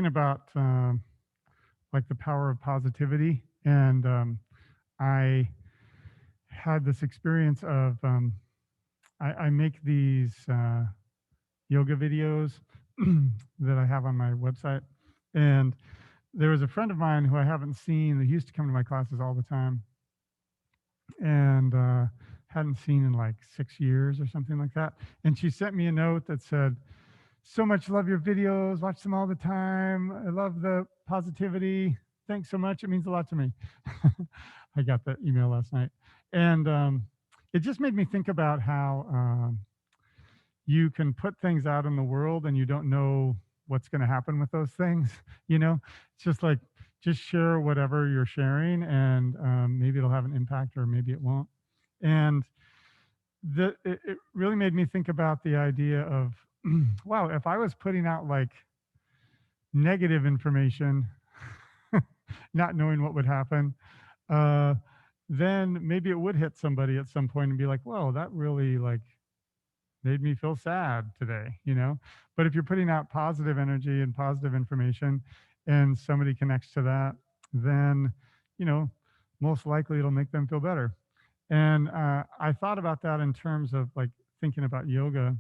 About like the power of positivity, and I had this experience of I make these yoga videos that I have on my website, and there was a friend of mine who I haven't seen that used to come to my classes all the time, and hadn't seen in like 6 years or something like that. And she sent me a note that said, "So much love your videos, watch them all the time. I love the positivity. Thanks so much. It means a lot to me." I got that email last night. And it just made me think about how you can put things out in the world and you don't know what's going to happen with those things. You know, it's just like, just share whatever you're sharing, and maybe it'll have an impact or maybe it won't. And it really made me think about the idea of, wow, if I was putting out like negative information, not knowing what would happen, uh, then maybe it would hit somebody at some point and be like, "Whoa, that really like made me feel sad today," you know? But if you're putting out positive energy and positive information and somebody connects to that, then, you know, most likely it'll make them feel better. And I thought about that in terms of like thinking about yoga,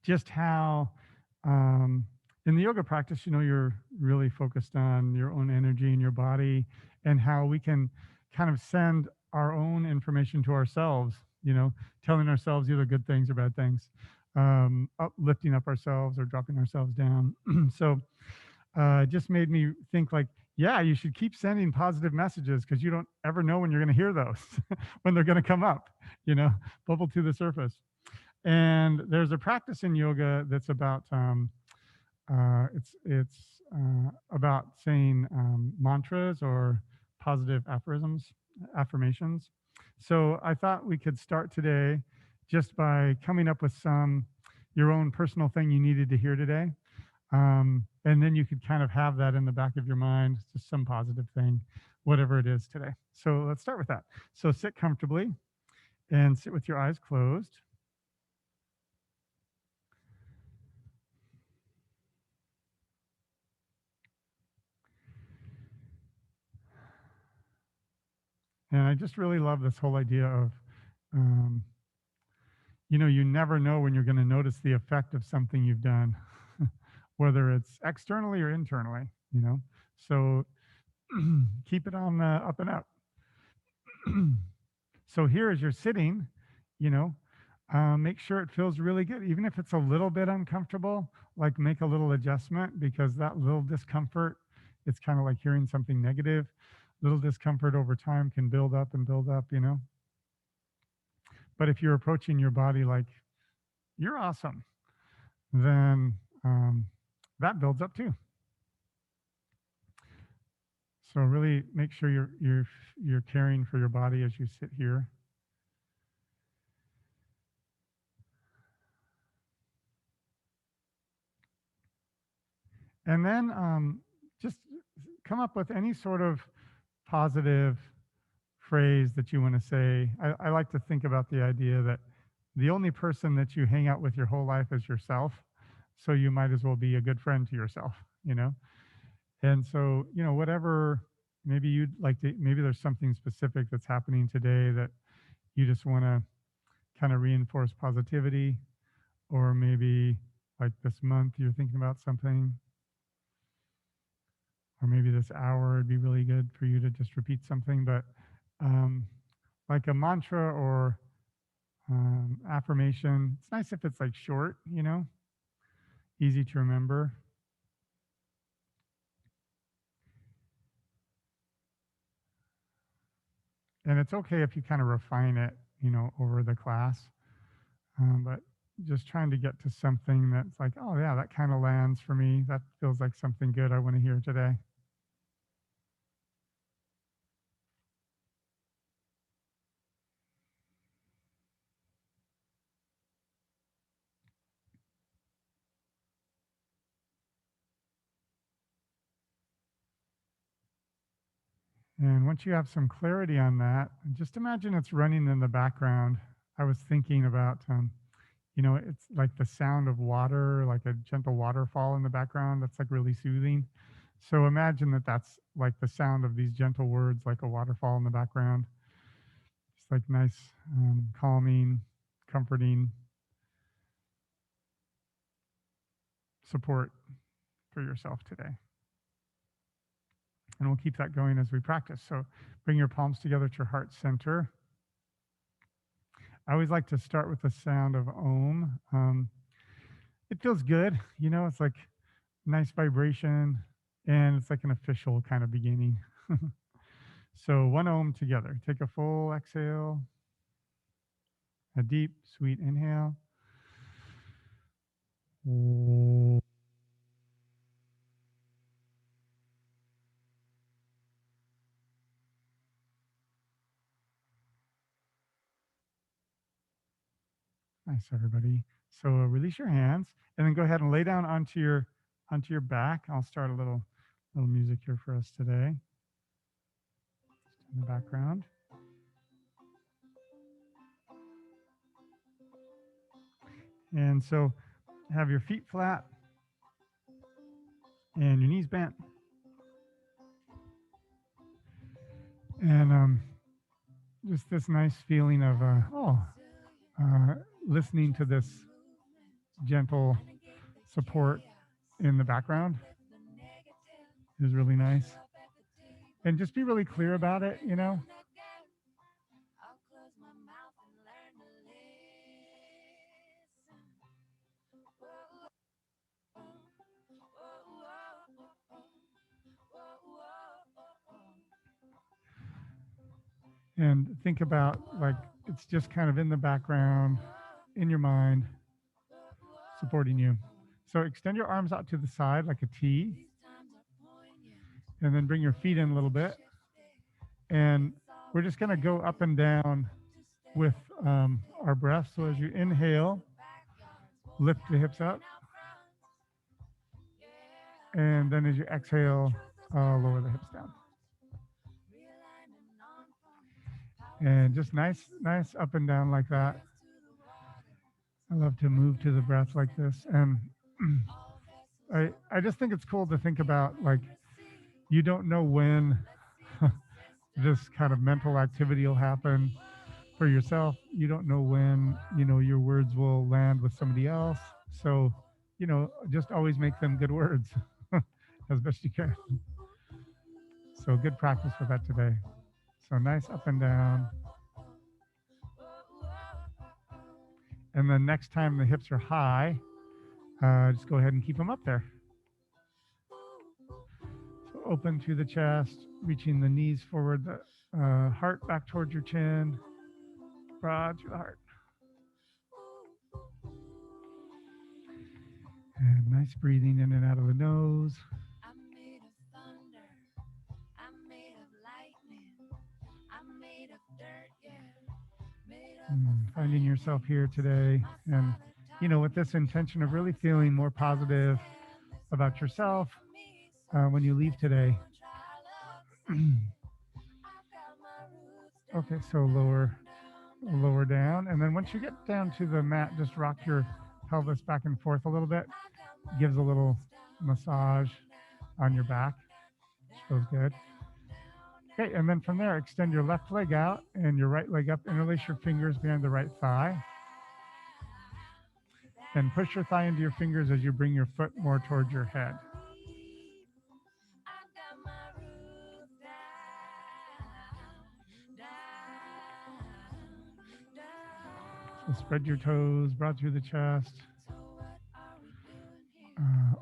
just how in the yoga practice, you know, you're really focused on your own energy in your body, and how we can kind of send our own information to ourselves, you know, telling ourselves either good things or bad things, lifting up ourselves or dropping ourselves down. So it just made me think like, yeah, you should keep sending positive messages, because you don't ever know when you're going to hear those, when they're going to come up, you know, bubble to the surface. And there's a practice in yoga that's about it's about saying mantras or positive affirmations. So I thought we could start today just by coming up with some your own personal thing you needed to hear today, and then you could kind of have that in the back of your mind, just some positive thing, whatever it is today. So let's start with that. So sit comfortably and sit with your eyes closed. And I just really love this whole idea of, um, you know, you never know when you're going to notice the effect of something you've done, whether it's externally or internally, you know. So keep it on the up and up. So here, as you're sitting, you know, make sure it feels really good, even if it's a little bit uncomfortable. Like make a little adjustment, because that little discomfort, it's kind of like hearing something negative. Little discomfort over time can build up and build up, you know. But if you're approaching your body like you're awesome, then that builds up too. So really make sure you're caring for your body as you sit here. And then just come up with any sort of positive phrase that you want to say. I like to think about the idea that the only person that you hang out with your whole life is yourself. So you might as well be a good friend to yourself, you know? And so, you know, whatever, maybe you'd like to, maybe there's something specific that's happening today that you just want to kind of reinforce positivity, or maybe like this month you're thinking about something, or maybe this hour it'd be really good for you to just repeat something. But um, like a mantra or affirmation, it's nice if it's like short, you know, easy to remember. And it's okay if you kind of refine it, you know, over the class. But just trying to get to something that's like, oh, yeah, that kind of lands for me. That feels like something good I want to hear today. And once you have some clarity on that, just imagine it's running in the background. I was thinking about, It's like the sound of water, like a gentle waterfall in the background that's like really soothing. So imagine that that's like the sound of these gentle words, like a waterfall in the background. It's like nice, calming, comforting support for yourself today. And we'll keep that going as we practice. So bring your palms together to your heart center. I always like to start with the sound of Om. It feels good, it's like nice vibration, and it's like an official kind of beginning. So one Om together. Take a full exhale, a deep, sweet inhale. Nice, everybody. So release your hands, and then go ahead and lay down onto your back. I'll start a little music here for us today, just in the background. And so have your feet flat and your knees bent, and just this nice feeling of uh, listening to this gentle support in the background is really nice. And just be really clear about it. And think about like it's just kind of in the background, in your mind, supporting you. So extend your arms out to the side like a T, and then bring your feet in a little bit. And we're just going to go up and down with our breath. So as you inhale, lift the hips up. And then as you exhale, lower the hips down. And just nice up and down like that. I love to move to the breath like this. And I just think it's cool to think about like you don't know when this kind of mental activity will happen for yourself. You don't know when, your words will land with somebody else. So, just always make them good words as best you can. So good practice for that today. So nice up and down. And then next time the hips are high, just go ahead and keep them up there. So open to the chest, reaching the knees forward, the heart back towards your chin, broad through the heart. And nice breathing in and out of the nose. Finding yourself here today. And, with this intention of really feeling more positive about yourself when you leave today. Okay, so lower down. And then once you get down to the mat, just rock your pelvis back and forth a little bit. Gives a little massage on your back, which feels good. Okay, and then from there, extend your left leg out and your right leg up. Interlace your fingers behind the right thigh. And push your thigh into your fingers as you bring your foot more towards your head. So spread your toes, broad through the chest.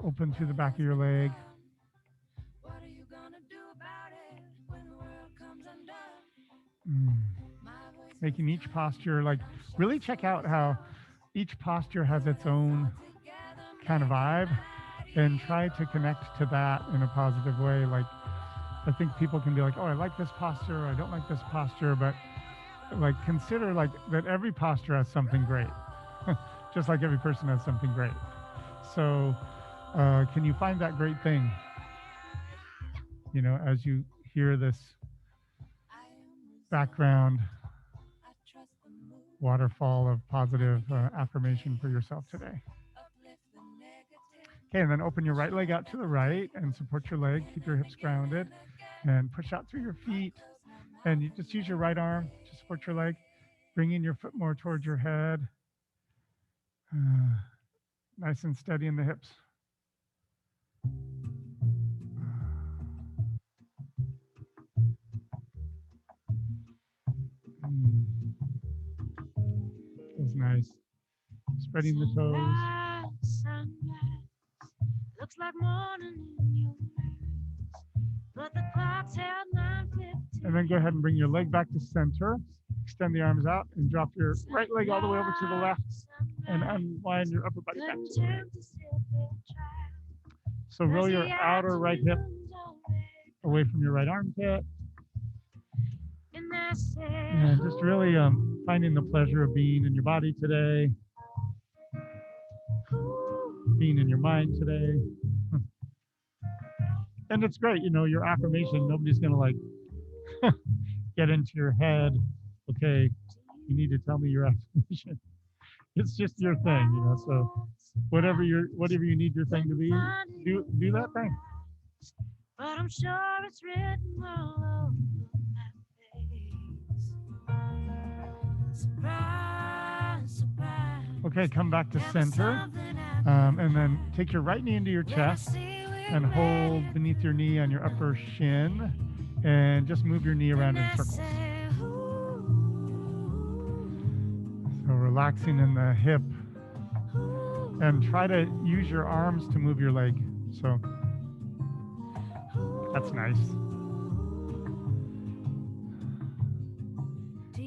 Open through the back of your leg. Making each posture, like really check out how each posture has its own kind of vibe, and try to connect to that in a positive way. Like I think people can be like, oh, I like this posture, I don't like this posture, but like consider like that every posture has something great, just like every person has something great. So can you find that great thing, as you hear this background waterfall of positive affirmation for yourself today. Okay, and then open your right leg out to the right and support your leg. Keep your hips grounded and push out through your feet. And you just use your right arm to support your leg, bringing your foot more towards your head. Nice and steady in the hips. Feels nice. Spreading the toes. Sunrise, looks like morning in your eyes, but the clock held 9:15. And then go ahead and bring your leg back to center. Extend the arms out and drop your right leg all the way over to the left and unwind your upper body back to the right. So roll your outer right hip away from your right armpit. And just really finding the pleasure of being in your body today, being in your mind today. And it's great, you know, your affirmation, nobody's going to like get into your head. Okay, you need to tell me your affirmation. It's just your thing, you know. So whatever you need your thing to be, do that thing. But I'm sure it's written all over my face. Surprise, surprise. Okay, come back to center, and then take your right knee into your chest and hold beneath your knee on your upper shin, and just move your knee around in circles. So relaxing in the hip, and try to use your arms to move your leg. So that's nice.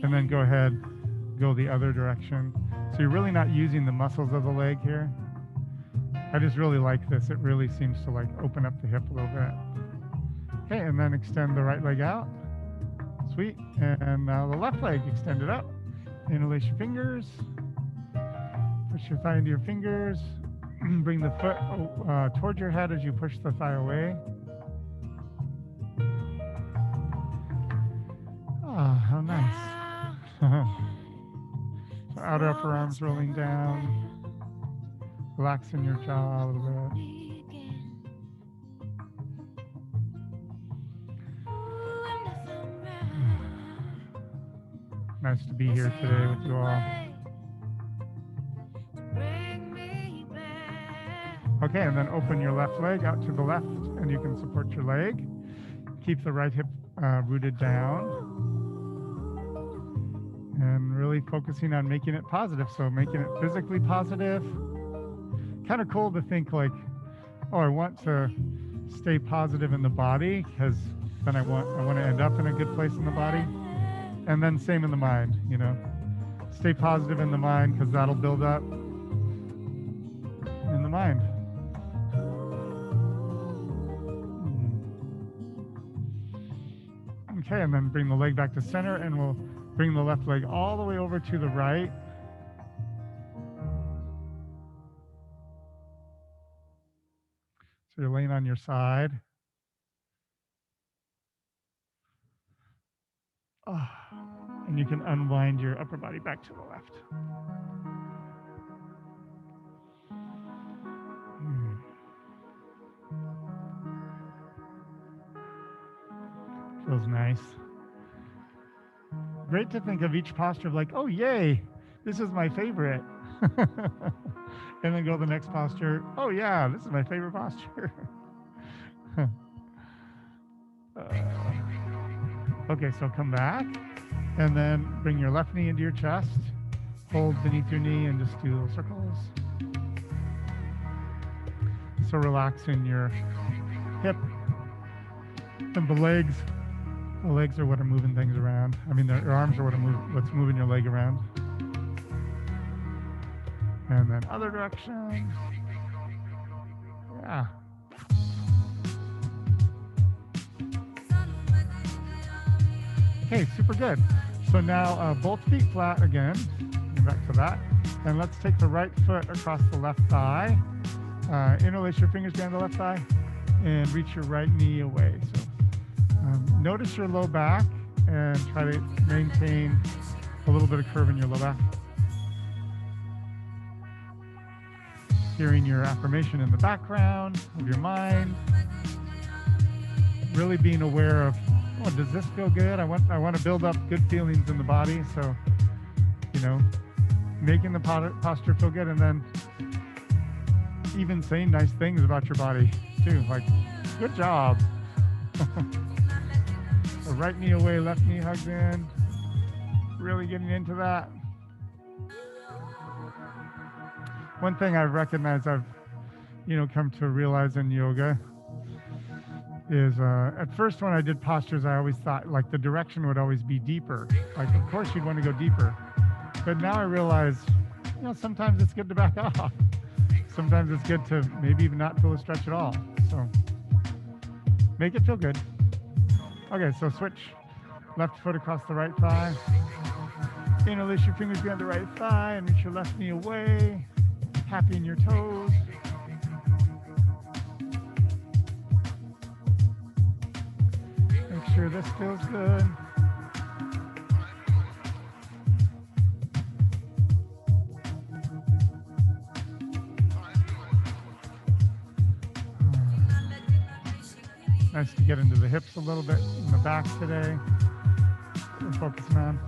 And then go ahead, go the other direction. So you're really not using the muscles of the leg here. I just really like this. It really seems to like open up the hip a little bit. Okay, and then extend the right leg out. Sweet. And now the left leg, extend it up. Interlace your fingers. Push your thigh into your fingers. Bring the foot towards your head as you push the thigh away. Ah, how nice. So outer upper arms rolling down. Relaxing your jaw a little bit. Nice to be here today with you all. Okay, and then open your left leg out to the left, and you can support your leg. Keep the right hip rooted down. And really focusing on making it positive. So making it physically positive. Kind of cool to think like, oh, I want to stay positive in the body because then I want to end up in a good place in the body. And then same in the mind, you know, stay positive in the mind because that'll build up in the mind. Okay, and then bring the leg back to center, and we'll bring the left leg all the way over to the right. So you're laying on your side. Oh, and you can unwind your upper body back to the left. Feels nice. Great to think of each posture of like, oh, yay, this is my favorite. And then go to the next posture. Oh, yeah, this is my favorite posture. Okay, so come back and then bring your left knee into your chest. Hold beneath your knee and just do little circles. So relaxing your hip and the legs. The legs are what are moving things around. I mean, your arms are what's moving your leg around. And then other direction. Yeah. Okay, super good. So now both feet flat again. Back to that. And let's take the right foot across the left thigh. Interlace your fingers down the left thigh and reach your right knee away. So notice your low back and try to maintain a little bit of curve in your low back. Hearing your affirmation in the background of your mind. Really being aware of, oh, does this feel good? I want to build up good feelings in the body. So, making the posture feel good, and then even saying nice things about your body too, like, good job. So right knee away, left knee hugs in. Really getting into that. One thing I've recognized, I've come to realize in yoga is at first when I did postures, I always thought like the direction would always be deeper. Like, of course you'd want to go deeper. But now I realize, sometimes it's good to back off. Sometimes it's good to maybe even not feel a stretch at all. So make it feel good. Okay, so switch left foot across the right thigh. Interlace your fingers behind the right thigh and reach your left knee away. Happy in your toes. Make sure this feels good. Nice to get into the hips a little bit in the back today. We're focusing on.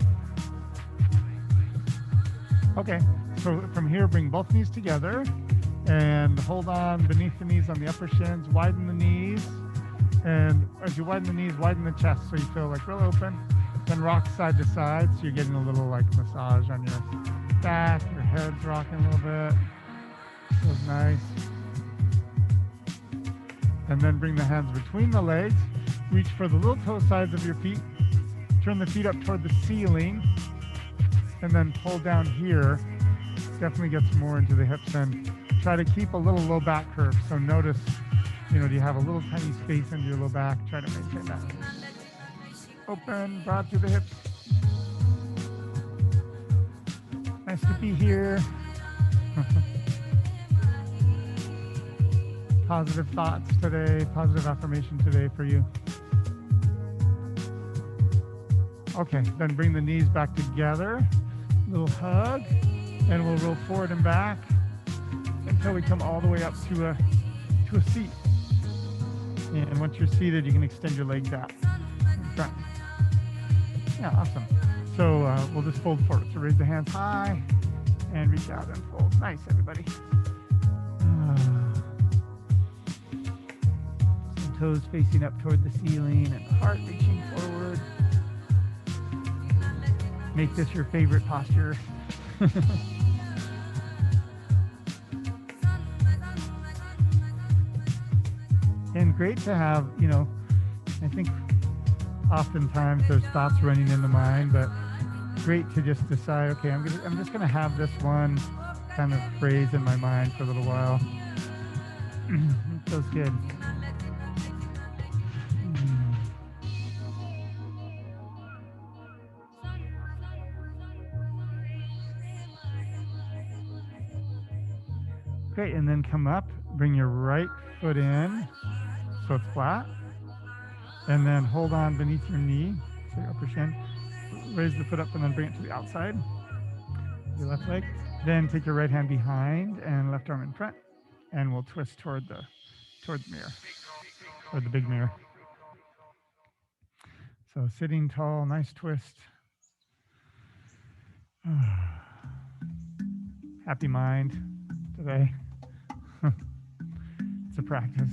Okay, so from here, bring both knees together and hold on beneath the knees on the upper shins. Widen the knees, and as you widen the knees, widen the chest so you feel like real open. Then rock side to side, so you're getting a little like massage on your back. Your head's rocking a little bit. Feels nice. And then bring the hands between the legs. Reach for the little toe sides of your feet. Turn the feet up toward the ceiling. And then pull down here. Definitely gets more into the hips, and try to keep a little low back curve. So notice, do you have a little tiny space into your low back? Try to maintain that. Open, broad through the hips. Nice to be here. Positive thoughts today, positive affirmation today for you. Okay, then bring the knees back together. Little hug, and we'll roll forward and back until we come all the way up to a seat. And once you're seated, you can extend your legs out in front. Yeah, awesome. So we'll just fold forward. So raise the hands high and reach out and fold. Nice, everybody. Some toes facing up toward the ceiling and heart reaching forward. Make this your favorite posture. And great to have, I think oftentimes there's thoughts running in the mind, but great to just decide, okay, I'm just gonna have this one kind of phrase in my mind for a little while. It feels good. Great, and then come up, bring your right foot in so it's flat, and then hold on beneath your knee, so your upper shin. Raise the foot up and then bring it to the outside, your left leg. Then take your right hand behind and left arm in front, and we'll twist toward the mirror, toward the big mirror. So sitting tall, nice twist. Happy mind today. It's a practice.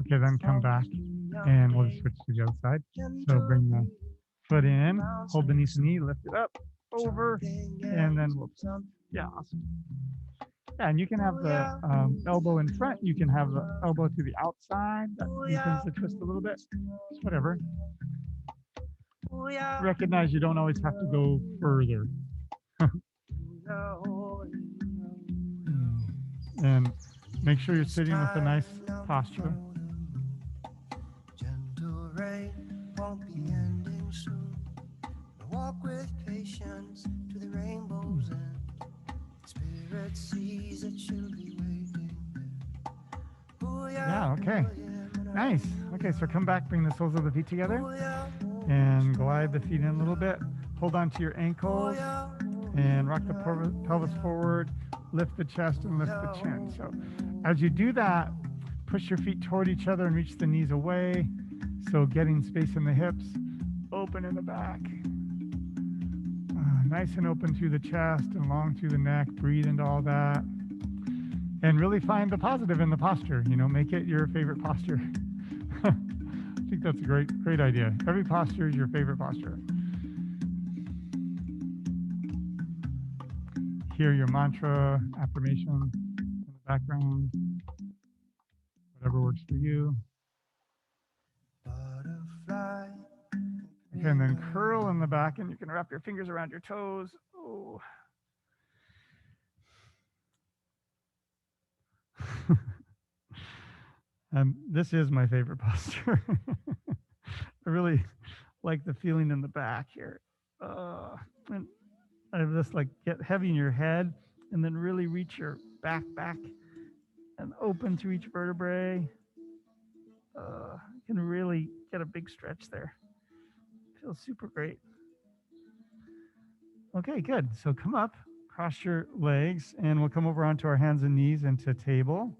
Okay, then come back and we'll switch to the other side. So bring the foot in, hold beneath the knee, lift it up, over, and then we'll, yeah, awesome. Yeah, and you can have the elbow in front. You can have the elbow to the outside. That deepens the twist a little bit. Just whatever. Recognize you don't always have to go further. And make sure you're sitting with a nice posture. Gentle rain won't be ending soon. Walk with patience. Yeah, okay. Nice. Okay, so come back, bring the soles of the feet together, and glide the feet in a little bit. Hold on to your ankles, and rock the pelvis forward, lift the chest, and lift the chin. So as you do that, push your feet toward each other and reach the knees away. So getting space in the hips, open in the back. Nice and open through the chest and long through the neck. Breathe into all that. And really find the positive in the posture. You know, make it your favorite posture. I think that's a great idea. Every posture is your favorite posture. Hear your mantra, affirmation in the background, whatever works for you. Okay, and then curl in the back, and you can wrap your fingers around your toes. Oh. This is my favorite posture. I really like the feeling in the back here. And I just like get heavy in your head and then really reach your back and open through each vertebrae. You can really get a big stretch there. Feels super great. Okay, good. So come up, cross your legs, and we'll come over onto our hands and knees into table.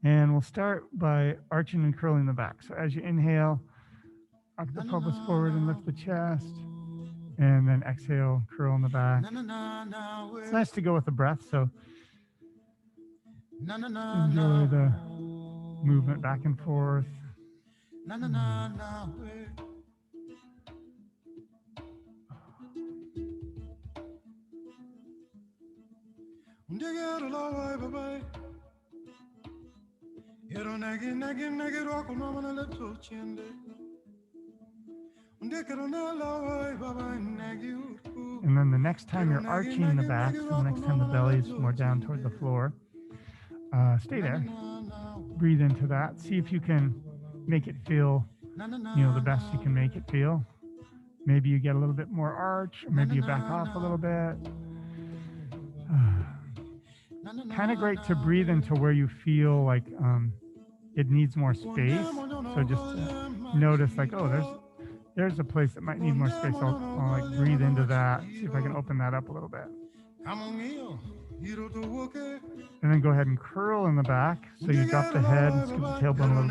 And we'll start by arching and curling the back. So as you inhale, arch the pelvis forward and lift the chest. And then exhale, curl in the back. It's nice to go with the breath, so enjoy the movement back and forth. And then the next time you're arching the back, so the next time the belly's more down toward the floor, stay there. Breathe into that. See if you can make it feel, the best you can make it feel. Maybe you get a little bit more arch, or maybe you back off a little bit. Kind of great to breathe into where you feel like it needs more space. So just notice like, oh, there's a place that might need more space. I'll like breathe into that. See if I can open that up a little bit. And then go ahead and curl in the back. So you drop the head and scoop the tailbone a little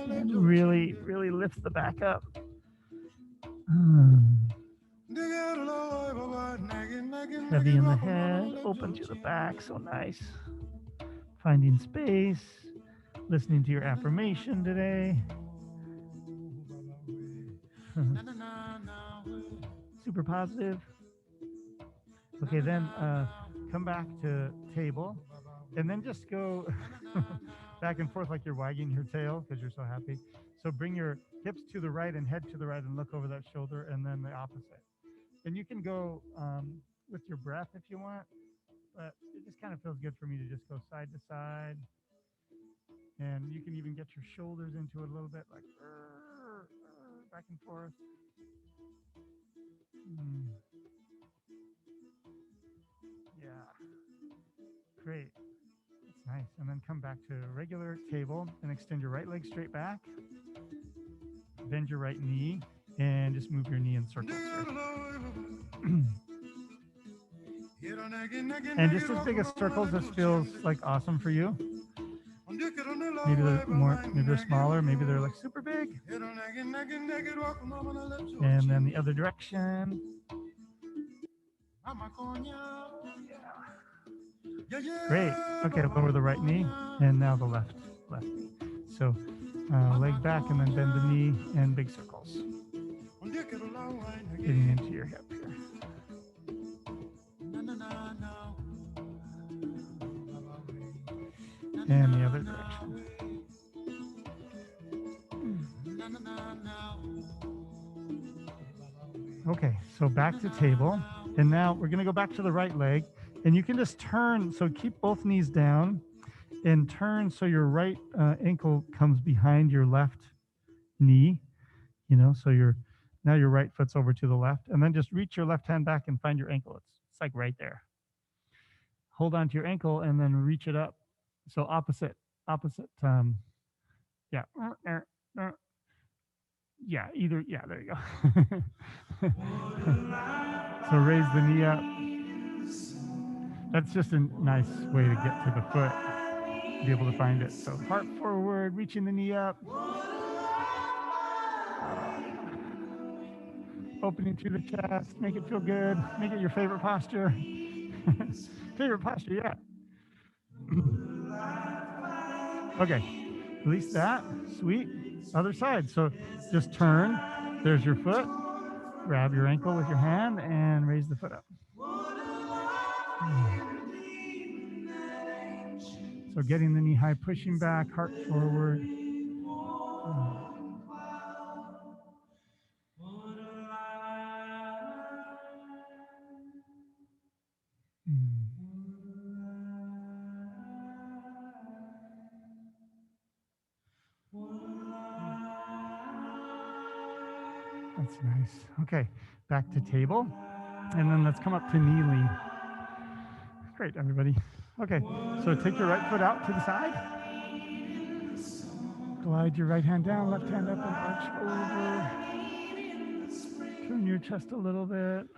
bit. And really, really lift the back up. Heavy in the head, open to the back, so nice. Finding space, listening to your affirmation today. Super positive. Okay, then come back to table, and then just go back and forth like you're wagging your tail because you're so happy. So bring your hips to the right and head to the right and look over that shoulder, and then the opposite. And you can go with your breath if you want, but it just kind of feels good for me to just go side to side. And you can even get your shoulders into it a little bit, like back and forth. Yeah, great. That's nice. And then come back to a regular table and extend your right leg straight back. Bend your right knee and just move your knee in circles here. And just as big as circles, this feels like awesome for you. Maybe they're smaller, maybe they're like super big. And then the other direction. Great. Okay, lower the right knee and now the left knee. So leg back and then bend the knee and big circles. Getting into your hip here. And the other direction. Okay, so back to table. And now we're going to go back to the right leg. And you can just turn, so keep both knees down and turn so your right ankle comes behind your left knee. So now your right foot's over to the left, and then just reach your left hand back and find your ankle. It's like right there. Hold on to your ankle and then reach it up. So opposite. Yeah, yeah. Either yeah. There you go. So raise the knee up. That's just a nice way to get to the foot, be able to find it. So heart forward, reaching the knee up. Opening through the chest. Make it feel good. Make it your favorite posture. Favorite posture, yeah. Okay, release that. Sweet. Other side. So just turn. There's your foot. Grab your ankle with your hand and raise the foot up. So getting the knee high, pushing back, heart forward. That's nice. Okay, back to table. And then let's come up to kneeling. Great, everybody. Okay, so take your right foot out to the side. Glide your right hand down, left hand up and arch over. Turn your chest a little bit.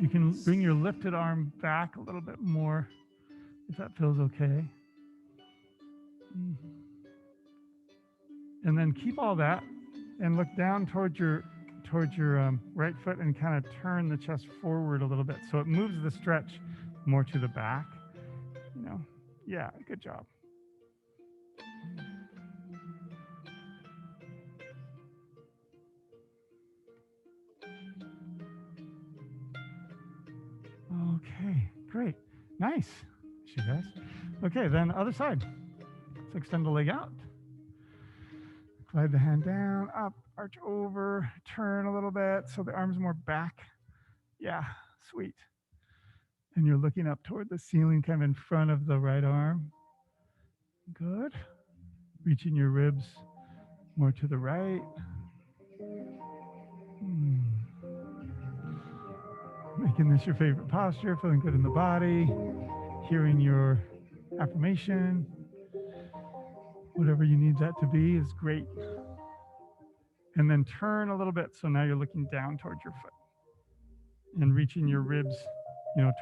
You can bring your lifted arm back a little bit more if that feels okay. And then keep all that and look down towards your right foot and kind of turn the chest forward a little bit so it moves the stretch more to the back. Yeah, good job. Okay, great. Nice. You guys. Okay, then other side. Let's extend the leg out. Glide the hand down, up, arch over, turn a little bit so the arm's more back. Yeah, sweet. And you're looking up toward the ceiling, kind of in front of the right arm. Good. Reaching your ribs more to the right. Making this your favorite posture, feeling good in the body, hearing your affirmation. Whatever you need that to be is great. And then turn a little bit so now you're looking down towards your foot and reaching your ribs,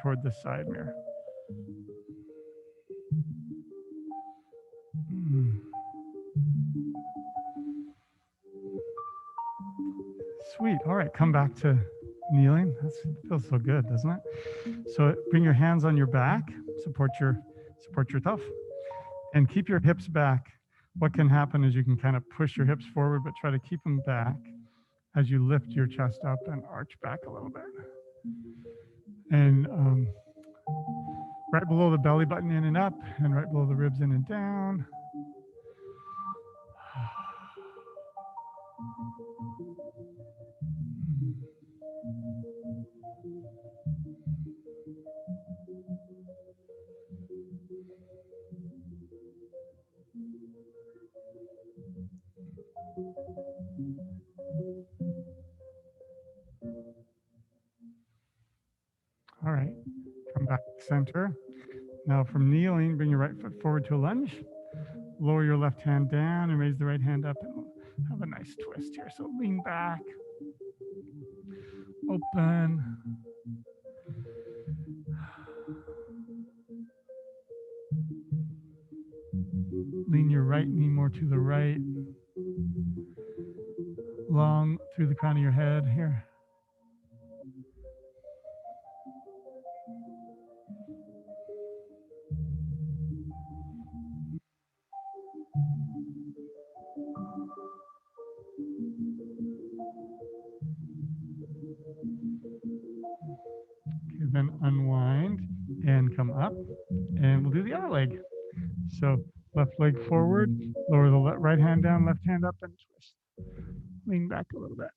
toward the side mirror. Sweet. All right, come back to kneeling. That feels so good, doesn't it? So bring your hands on your back, support your tough, and keep your hips back. What can happen is you can kind of push your hips forward, but try to keep them back as you lift your chest up and arch back a little bit. And right below the belly button, in and up, and right below the ribs, in and down. All right, come back to center. Now from kneeling, bring your right foot forward to a lunge. Lower your left hand down and raise the right hand up and have a nice twist here. So lean back, open. Lean your right knee more to the right. Long through the crown of your head here. Okay, then unwind and come up, and we'll do the other leg. So left leg forward, lower the right hand down, left hand up, and twist. Lean back a little bit.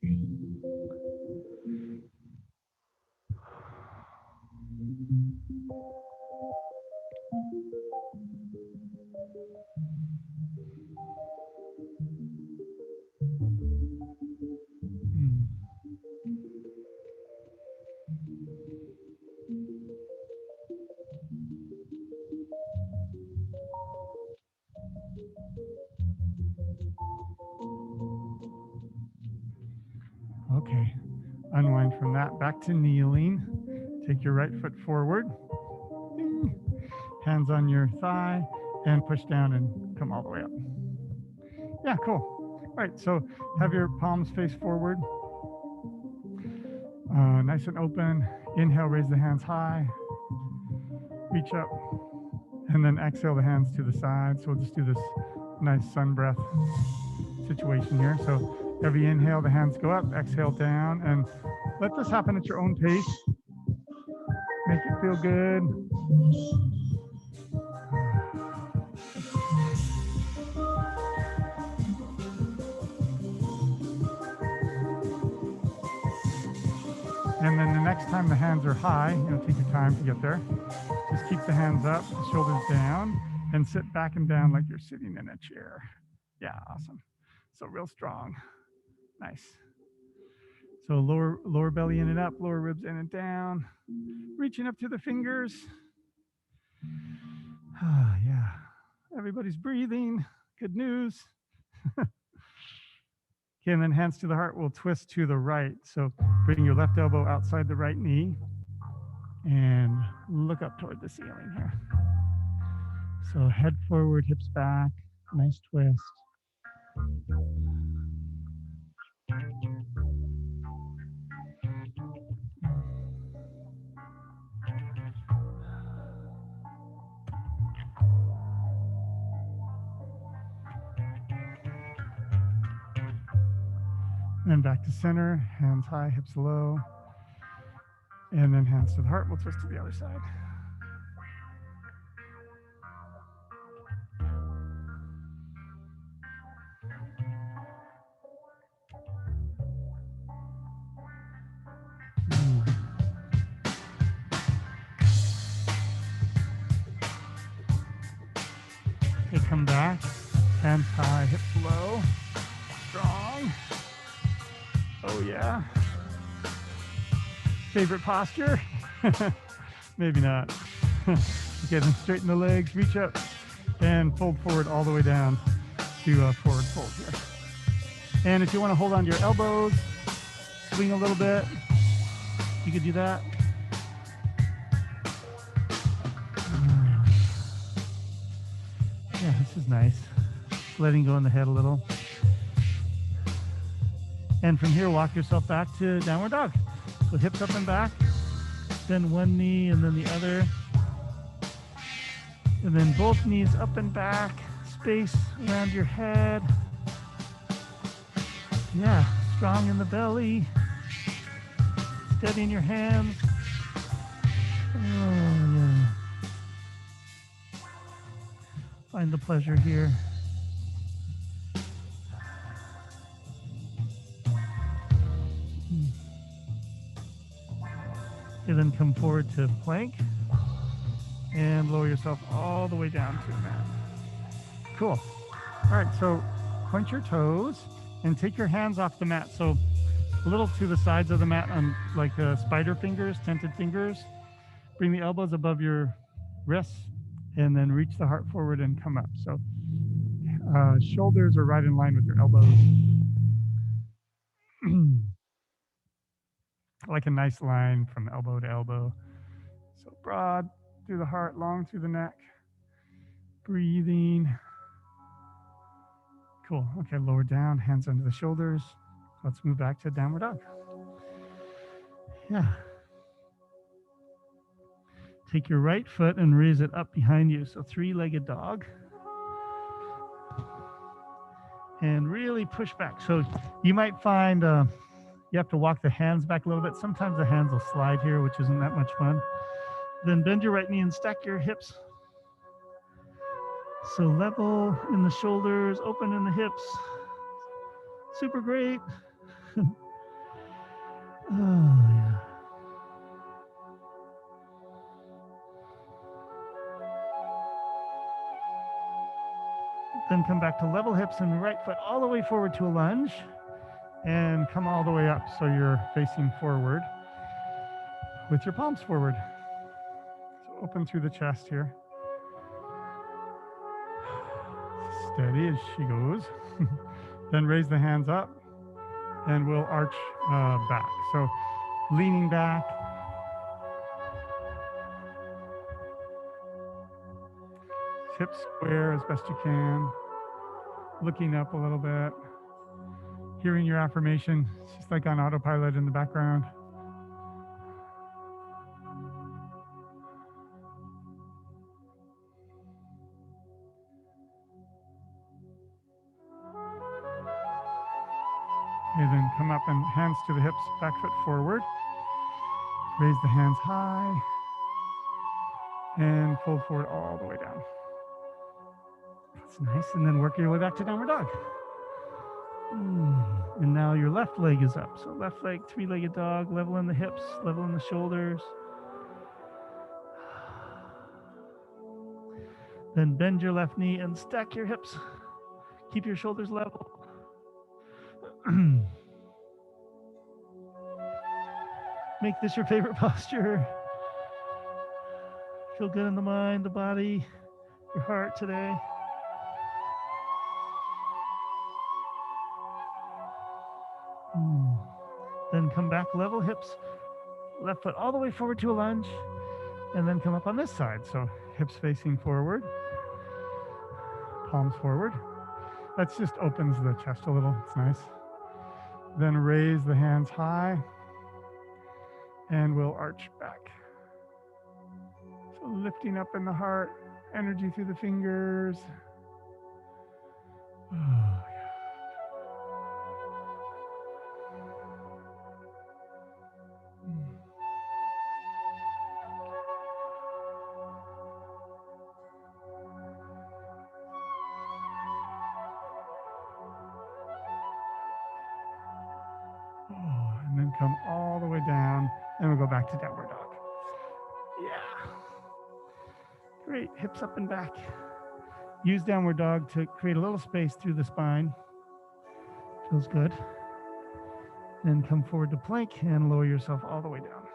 Unwind from that, back to kneeling. Take your right foot forward. Hands on your thigh and push down and come all the way up. Yeah, cool. All right, so have your palms face forward. Nice and open. Inhale, raise the hands high. Reach up. And then exhale the hands to the side. So we'll just do this nice sun breath situation here. So every inhale, the hands go up, exhale down, and let this happen at your own pace. Make it feel good. And then the next time the hands are high, take your time to get there. Just keep the hands up, the shoulders down, and sit back and down like you're sitting in a chair. Yeah, awesome. So real strong. Nice. So lower belly in and up, lower ribs in and down. Reaching up to the fingers. Yeah. Everybody's breathing. Good news. Okay, and then hands to the heart. We'll twist to the right. So bring your left elbow outside the right knee and look up toward the ceiling here. So head forward, hips back. Nice twist. And back to center, hands high, hips low. And then hands to the heart. We'll twist to the other side. Okay, come back. Hands high, hips low. Strong. Oh, yeah. Favorite posture? Maybe not. Okay, then straighten the legs, reach up, and fold forward all the way down to forward fold here. And if you want to hold on to your elbows, swing a little bit, you could do that. Yeah, this is nice. Letting go in the head a little. And from here, walk yourself back to downward dog. So hips up and back, then one knee and then the other. And then both knees up and back, space around your head. Yeah, strong in the belly. Steady in your hands. Oh, yeah. Find the pleasure here. And then come forward to plank and lower yourself all the way down to the mat. Cool. All right, so point your toes and take your hands off the mat. So a little to the sides of the mat on like spider fingers, tented fingers. Bring the elbows above your wrists and then reach the heart forward and come up. So shoulders are right in line with your elbows. Like a nice line from elbow to elbow. So broad through the heart, long through the neck. Breathing. Cool. Okay, lower down, hands under the shoulders. Let's move back to downward dog. Yeah. Take your right foot and raise it up behind you. So three-legged dog. And really push back. So you might find you have to walk the hands back a little bit. Sometimes the hands will slide here, which isn't that much fun. Then bend your right knee and stack your hips. So level in the shoulders, open in the hips. Super great. Oh, yeah. Then come back to level hips and right foot all the way forward to a lunge. And come all the way up so you're facing forward with your palms forward. So open through the chest here. Steady as she goes. Then raise the hands up and we'll arch back. So leaning back, hips square as best you can, looking up a little bit, hearing your affirmation. It's just like on autopilot in the background. And then come up and hands to the hips, back foot forward. Raise the hands high and fold forward all the way down. That's nice. And then work your way back to downward dog. And now your left leg is up. So left leg, three-legged dog, level in the hips, level in the shoulders. Then bend your left knee and stack your hips. Keep your shoulders level. Make this your favorite posture. Feel good in the mind, the body, your heart today. Then come back, level hips, left foot all the way forward to a lunge, and then come up on this side. So hips facing forward, palms forward. That just opens the chest a little. It's nice. Then raise the hands high, and we'll arch back. So lifting up in the heart, energy through the fingers. Oh, yeah. And then come all the way down, and we'll go back to downward dog. Yeah. Great, hips up and back. Use downward dog to create a little space through the spine. Feels good. Then come forward to plank and lower yourself all the way down.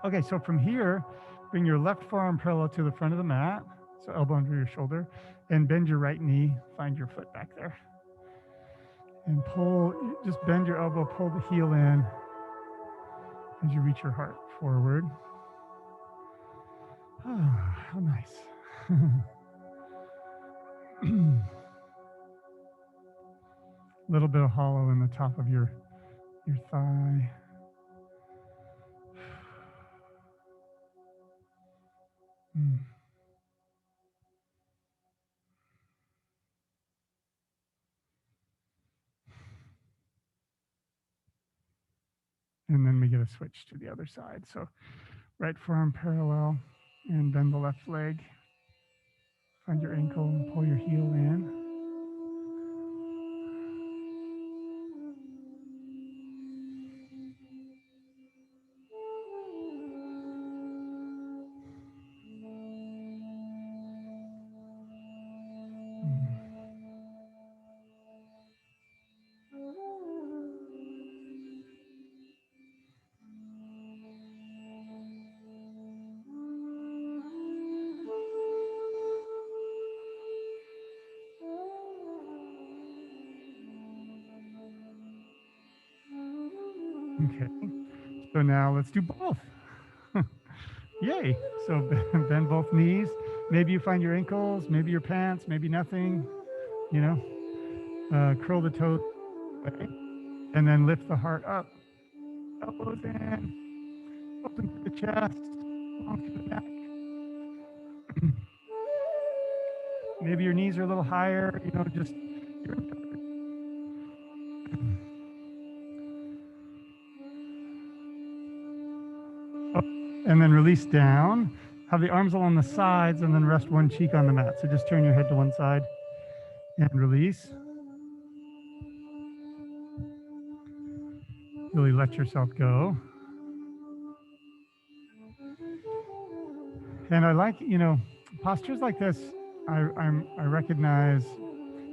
Okay, so from here, bring your left forearm parallel to the front of the mat, so elbow under your shoulder, and bend your right knee, find your foot back there. And pull, just bend your elbow, pull the heel in as you reach your heart forward. Oh, how nice. A little bit of hollow in the top of your thigh. And then we get a switch to the other side. So right forearm parallel and bend the left leg. Find your ankle and pull your heel in. Okay, so now let's do both. Yay. So bend both knees. Maybe you find your ankles, maybe your pants, maybe nothing, you know. Curl the toes away, and then lift the heart up. Elbows in, open through the chest, long through the neck. Maybe your knees are a little higher, you know, just and then release down. Have the arms along the sides and then rest one cheek on the mat. So just turn your head to one side and release. Really let yourself go. And I like, you know, postures like this, I recognize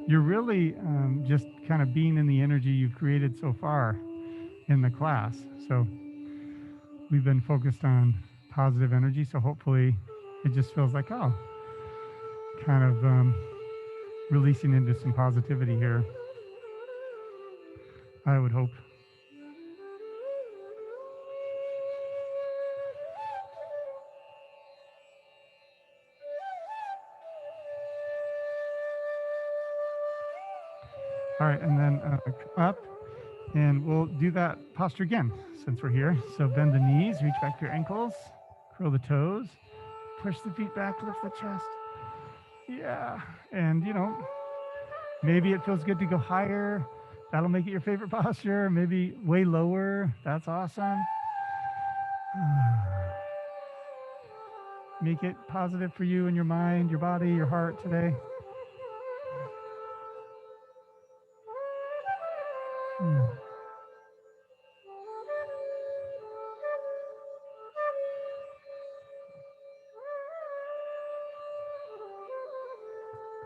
you're really just kind of being in the energy you've created so far in the class. So we've been focused on positive energy. So hopefully it just feels like, oh, kind of releasing into some positivity here. I would hope. All right, and then come up, and we'll do that posture again since we're here. So bend the knees, reach back to your ankles, curl the toes, push the feet back, lift the chest. Yeah, and maybe it feels good to go higher. That'll make it your favorite posture. Maybe way lower. That's awesome. Make it positive for you and your mind, your body, your heart today.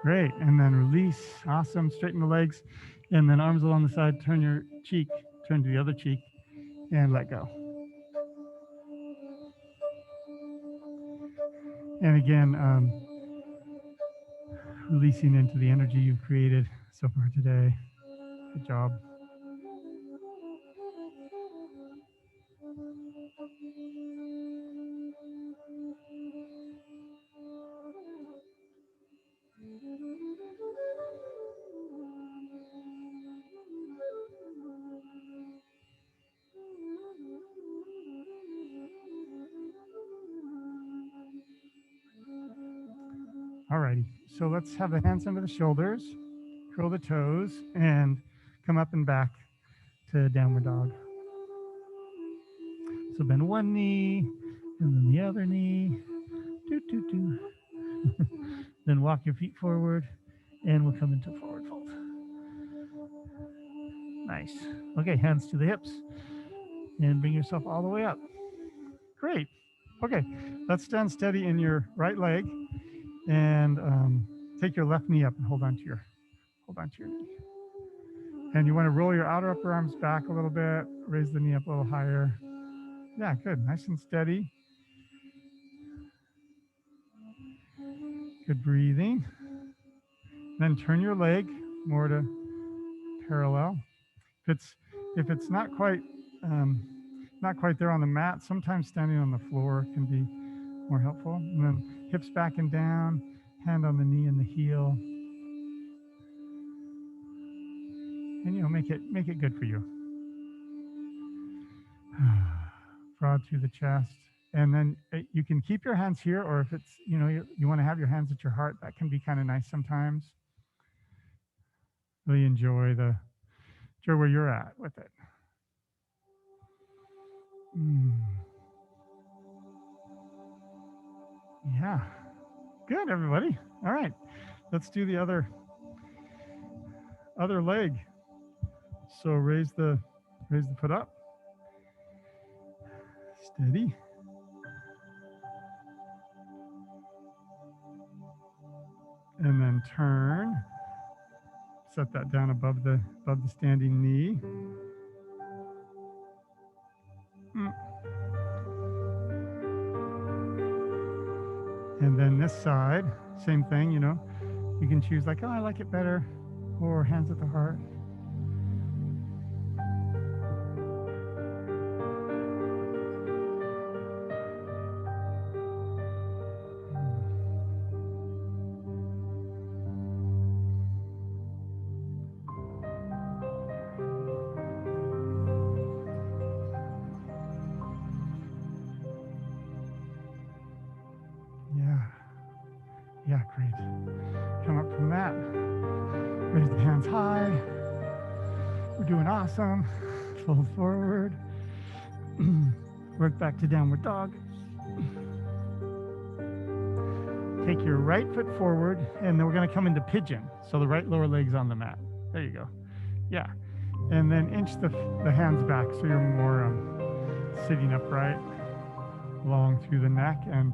Great. And then release. Awesome. Straighten the legs. And then arms along the side. Turn your cheek. Turn to the other cheek. And let go. And again, releasing into the energy you've created so far today. Good job. All righty. So let's have the hands under the shoulders, curl the toes, and come up and back to downward dog. So bend one knee, and then the other knee. Doo, doo, doo. Then walk your feet forward, and we'll come into forward fold. Nice. Okay, hands to the hips, and bring yourself all the way up. Great. Okay, let's stand steady in your right leg, and take your left knee up and hold on to your knee. And you want to roll your outer upper arms back a little bit, raise the knee up a little higher. Yeah, good. Nice and steady. Good breathing. Then turn your leg more to parallel. If it's not quite there on the mat, sometimes standing on the floor can be more helpful. And then hips back and down, hand on the knee and the heel. And make it good for you. Broad through the chest. And then you can keep your hands here, or if it's, you want to have your hands at your heart, that can be kind of nice sometimes. Really enjoy where you're at with it. Yeah. Good, everybody. All right. Let's do the other leg. So raise the foot up. Steady. And then turn. Set that down above the standing knee. And then this side, same thing, you can choose like, oh, I like it better, or hands at the heart. Yeah, great. Come up from that. Raise the hands high. We're doing awesome. Fold forward. Work back to downward dog. Take your right foot forward, and then we're going to come into pigeon. So the right lower leg's on the mat. There you go. Yeah. And then inch the hands back so you're more sitting upright, long through the neck, and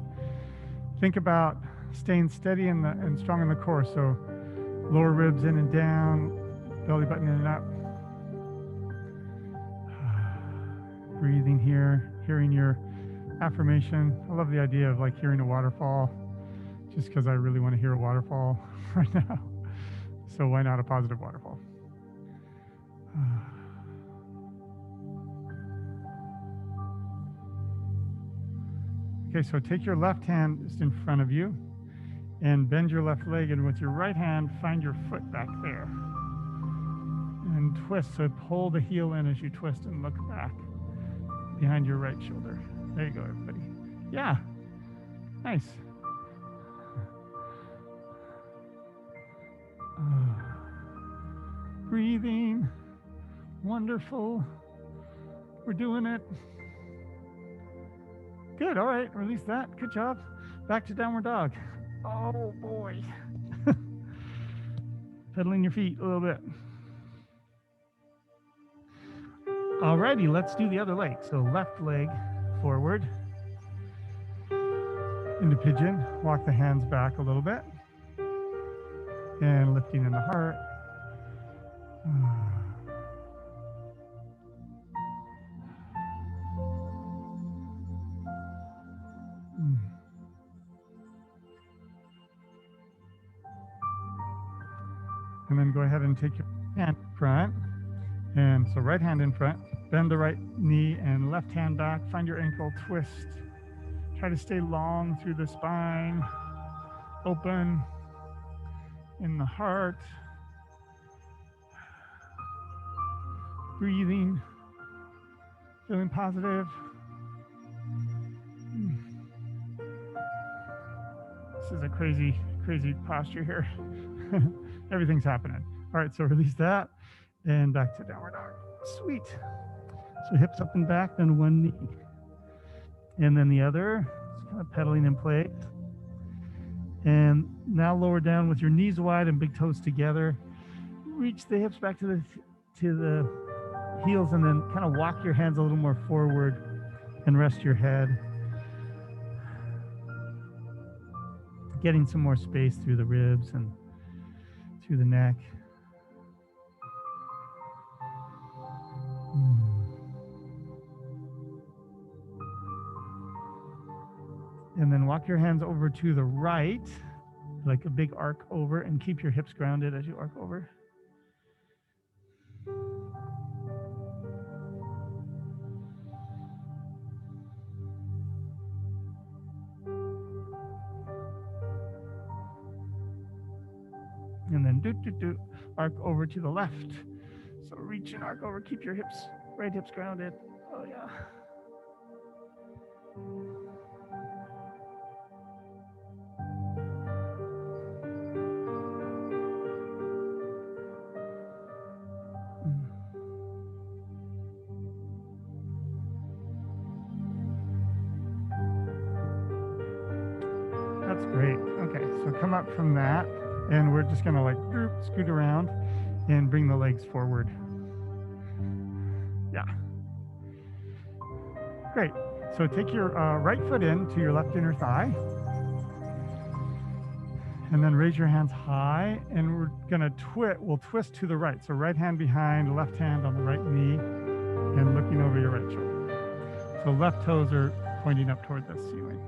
think about staying steady and strong in the core. So lower ribs in and down, belly button in and up. Breathing here, hearing your affirmation. I love the idea of like hearing a waterfall, just because I really want to hear a waterfall right now. So why not a positive waterfall? Okay, so take your left hand just in front of you and bend your left leg, and with your right hand, find your foot back there. And twist, so pull the heel in as you twist and look back behind your right shoulder. There you go, everybody. Yeah, nice. Breathing, wonderful. We're doing it. Good, all right, release that, good job. Back to downward dog. Oh boy. Pedaling your feet a little bit. Alrighty, let's do the other leg. So left leg forward into pigeon. Walk the hands back a little bit. And lifting in the heart. And then go ahead and take your hand in front. And so right hand in front, bend the right knee and left hand back, find your ankle, twist. Try to stay long through the spine, open in the heart, breathing, feeling positive. This is a crazy, crazy posture here. Everything's happening. All right, so release that and back to downward dog. Sweet. So hips up and back, then one knee. And then the other, just kind of pedaling in place. And now lower down with your knees wide and big toes together. Reach the hips back to the heels, and then kind of walk your hands a little more forward and rest your head. Getting some more space through the ribs and through the neck. And then walk your hands over to the right, like a big arc over, and keep your hips grounded as you arc over. And then arc over to the left. So reach and arc over, keep your hips, right hips grounded. Oh yeah. That's great. Okay, so come up from that, and we're just gonna like scoot around and bring the legs forward. Yeah. Great. So take your right foot in to your left inner thigh, and then raise your hands high, and we're gonna we'll twist to the right. So right hand behind, left hand on the right knee, and looking over your right shoulder. So left toes are pointing up toward the ceiling.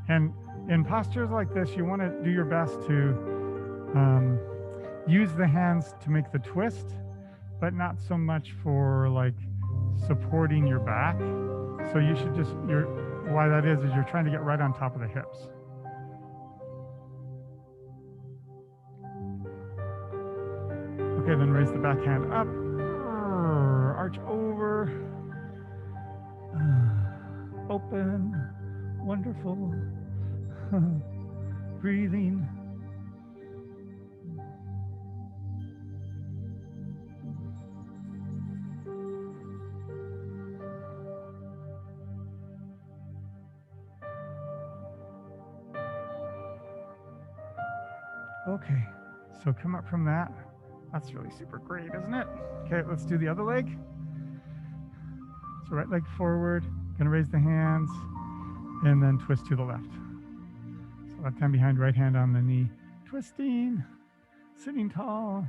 And in postures like this, you want to do your best to use the hands to make the twist, but not so much for like supporting your back. So you should just, why that is you're trying to get right on top of the hips. Okay, then raise the back hand up, arch over, open, wonderful, breathing. Okay, so come up from that. That's really super great, isn't it? Okay, let's do the other leg. So right leg forward, gonna raise the hands, and then twist to the left. So left hand behind, right hand on the knee. Twisting, sitting tall.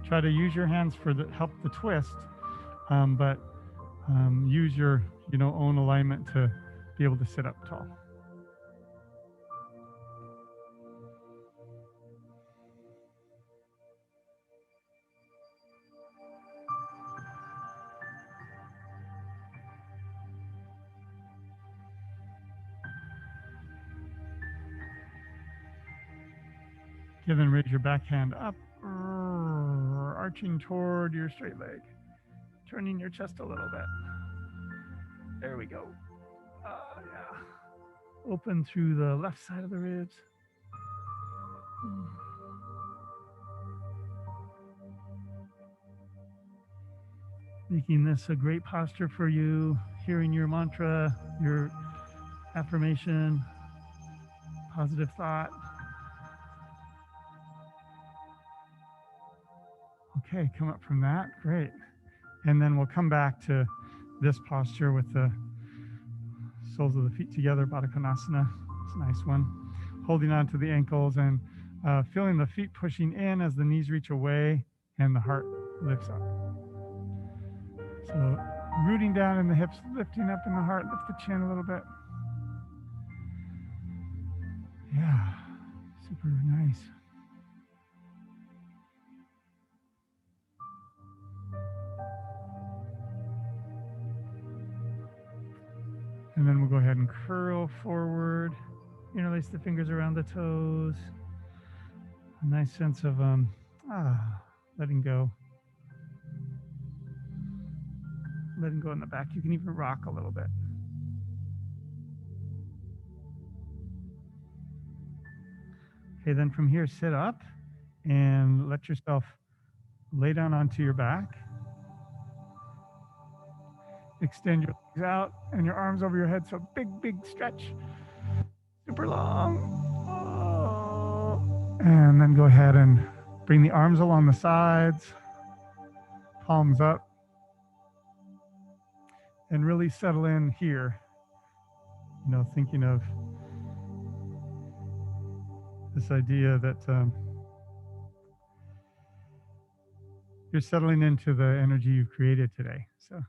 Try to use your hands for help the twist, but use your own alignment to be able to sit up tall. Okay, then raise your back hand up, arching toward your straight leg, turning your chest a little bit. There we go. Yeah. Open through the left side of the ribs. Making this a great posture for you, hearing your mantra, your affirmation, positive thought. Okay, come up from that. Great. And then we'll come back to this posture with the soles of the feet together, Baddha Konasana. It's a nice one. Holding on to the ankles and feeling the feet pushing in as the knees reach away and the heart lifts up. So rooting down in the hips, lifting up in the heart, lift the chin a little bit. Yeah, super nice. And then we'll go ahead and curl forward, interlace the fingers around the toes. A nice sense of letting go. Letting go in the back. You can even rock a little bit. Okay, then from here, sit up and let yourself lay down onto your back. Extend your legs out and your arms over your head. So big stretch. Super long. Oh. And then go ahead and bring the arms along the sides, palms up, and really settle in here. Thinking of this idea that you're settling into the energy you've created today. So.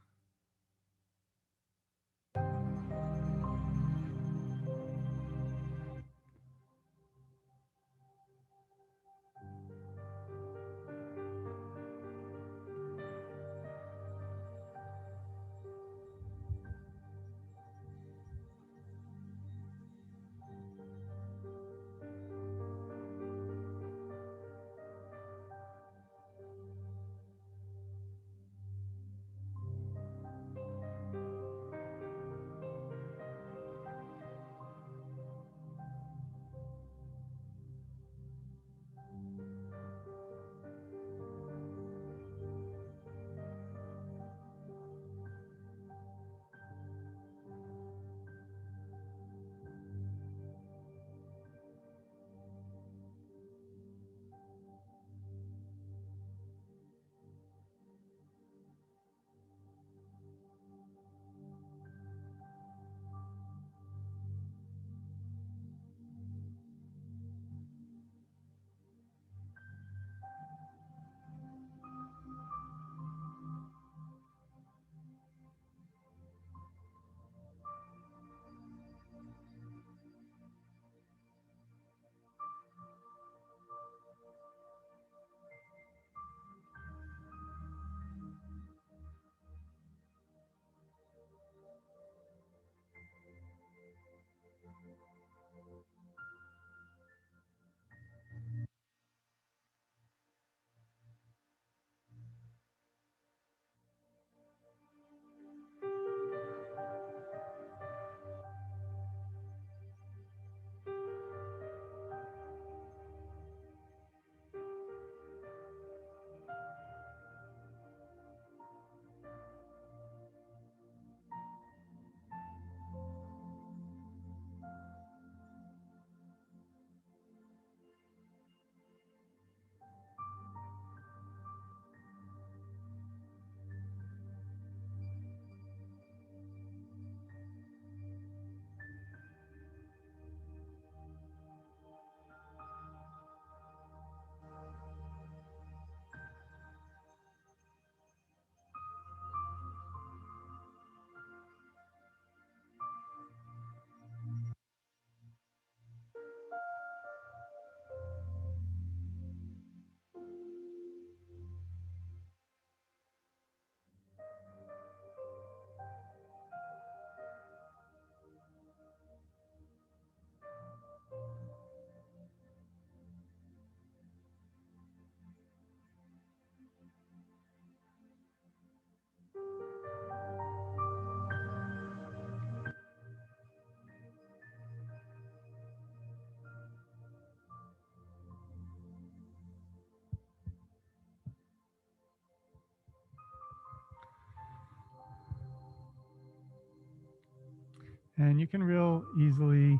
And you can real easily,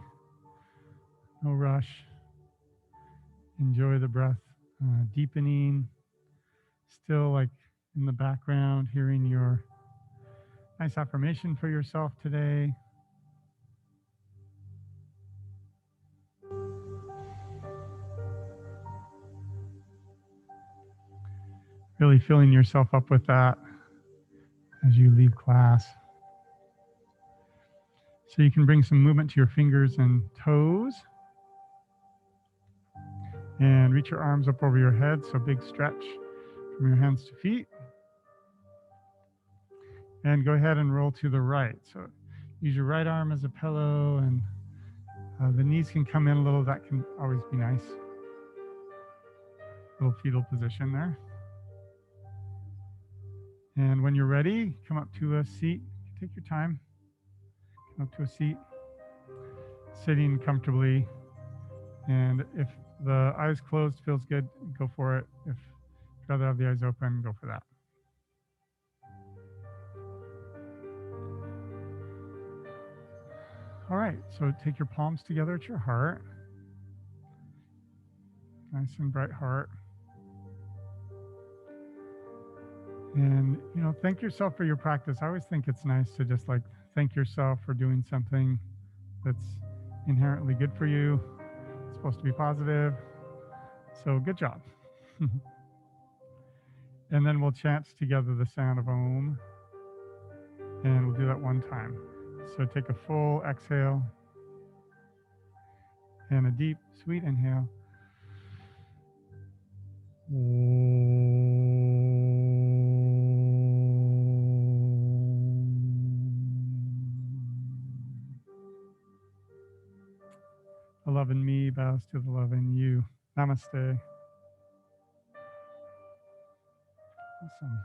no rush, enjoy the breath deepening, still like in the background, hearing your nice affirmation for yourself today. Really filling yourself up with that as you leave class. So you can bring some movement to your fingers and toes. And reach your arms up over your head. So big stretch from your hands to feet. And go ahead and roll to the right. So use your right arm as a pillow, and the knees can come in a little. That can always be nice. Little fetal position there. And when you're ready, come up to a seat. Take your time. Come up to a seat, sitting comfortably. And if the eyes closed feels good, go for it. If you'd rather have the eyes open, go for that. All right, so take your palms together at your heart. Nice and bright heart. And, thank yourself for your practice. I always think it's nice to just like thank yourself for doing something that's inherently good for you. It's supposed to be positive. So good job. And then we'll chant together the sound of Om. And we'll do that one time. So take a full exhale and a deep, sweet inhale. The love in me bows to the love in you. Namaste. Awesome.